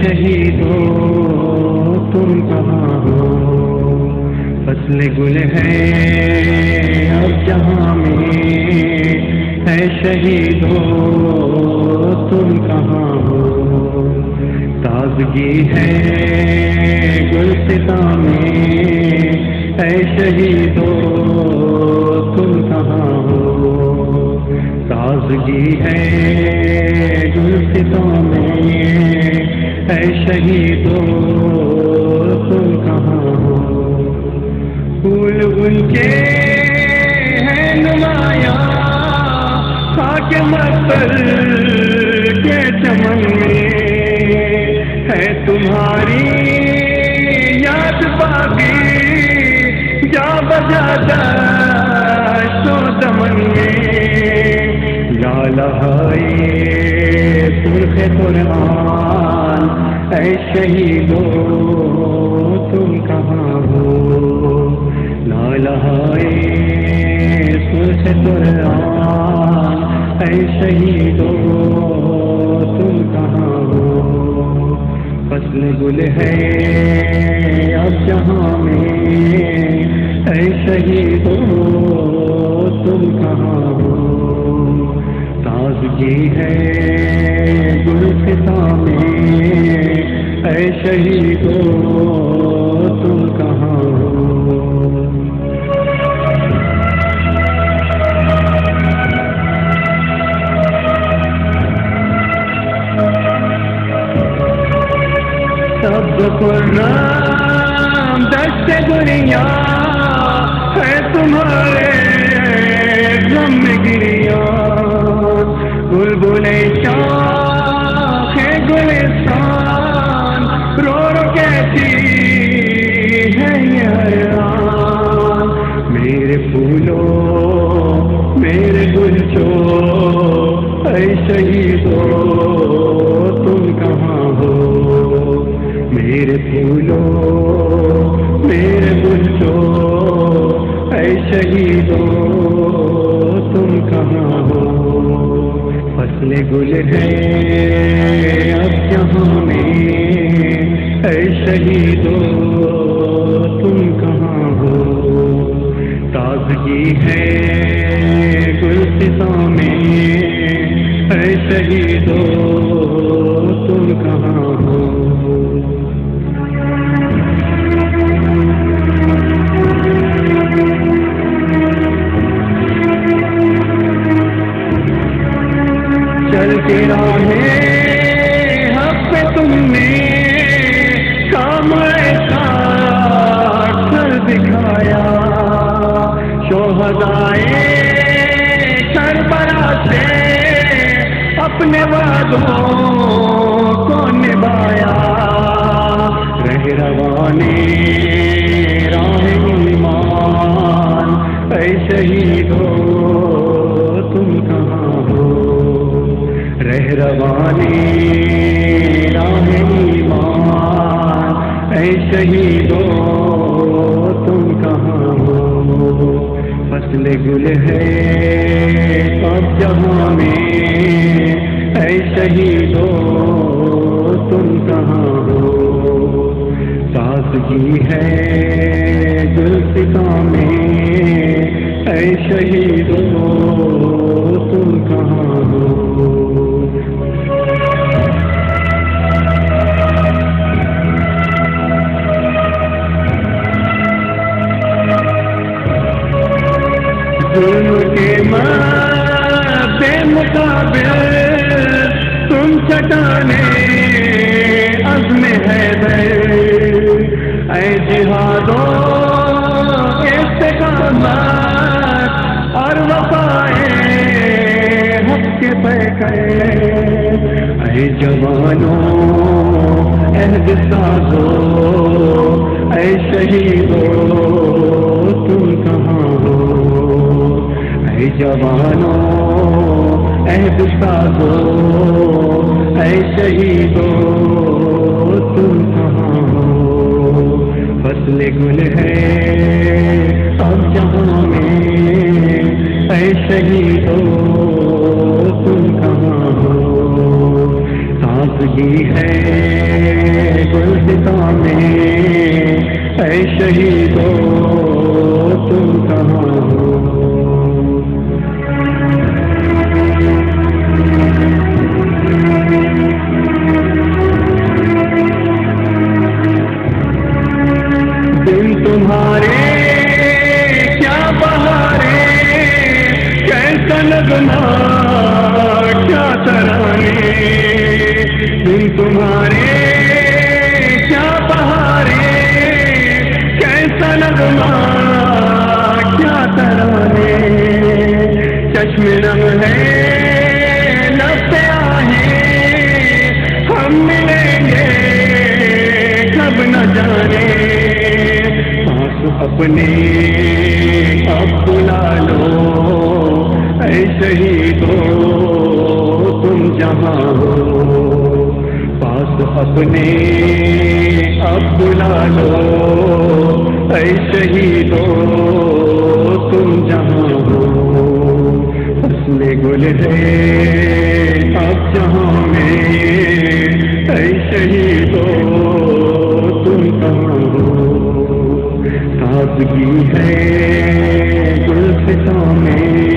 شہیدو تم کہاں ہو، فصل گل ہے اب جہاں میں، اے شہیدو تم کہاں ہو، تازگی ہے گلستاں میں، اے شہیدو تم کہاں ہو، تازگی ہے گلستاں میں، اے شہیدو تم کہاں ہو، پھول ان کے ہیں نمایاں خاک مقتل کے چمن میں، ہے تمہاری یاد باقی جا بجا دشت و دمن میں، یا لہائے سرخ قرآن اے شہیدو تم کہاں ہو، لا لہائے سرخ قرآن اے شہیدو تم کہاں ہو، فصل گل ہے اب جہاں میں، اے شہیدو تم کہاں ہو، تازگی ہے گلستاں میں، اے شہیدو تم کہاں ہو، سب خرم دشت دنیا ہے تمہارے غم میں گریا، بلبلے شاخ گلستان رو رو کہتی ہے یہ حیران، میرے پھولوں میرے گلچو اے شہیدو تم کہاں ہو، میرے پھولوں میرے گلچو اے شہیدو تم کہاں ہو، فصل گل ہے اب جہاں میں، اے شہیدو تم کہاں ہو، تازگی ہے گلستاں میں، اے شہیدو تم کہاں ہو، چلتی راہیں حق پہ تم نے کام ایسا کر دکھایا، شہدائے کربلا سے اپنے وعدوں کو نبھایا، رہروانے راہ ایمان اے شہیدو تم کہاں ہو، رہروانے راہ ایمان اے شہیدو تم کہاں ہو، فصل گل ہے اب جہاں میں، اے شہیدو تم کہاں ہو، تازگی ہے گلستاں میں، اے شہیدو تم کہاں ہو، ظلم کے بے مقابل تم چٹانے عزم حیدر، اے جہادو استقامت اور وفائے حق کے پیکر، اے جوانوں عہد سازو اے شہیدو تم کہاں ہو، اے جوانوں عہد سازو اے شہیدو تم کہاں ہو، فصل گل ہے اب جہاں میں، اے شہیدو تم کہاں ہو، تازگی تازگی ہے گلستاں میں، اے شہیدو تم کہاں ہو؟ دن تمہارے کیا بہارے، کیسا نغمہ کیا ترانے، دن تمہارے کیا بہارے، کیسا نغمہ کیا ترانے، چشم نم ہے لب پہ آہیں، ہم ملیں گے کب نہ جانے، پاس اپنے اب بلا لو، اے شہیدو تم جہاں ہو، پاس اپنے اب بلا لو، اے شہیدو تم جہاں ہو، فصل گل ہے اب جہاں میں، اے شہیدو تم کہاں ہو؟ تازگی ہے گلستاں میں،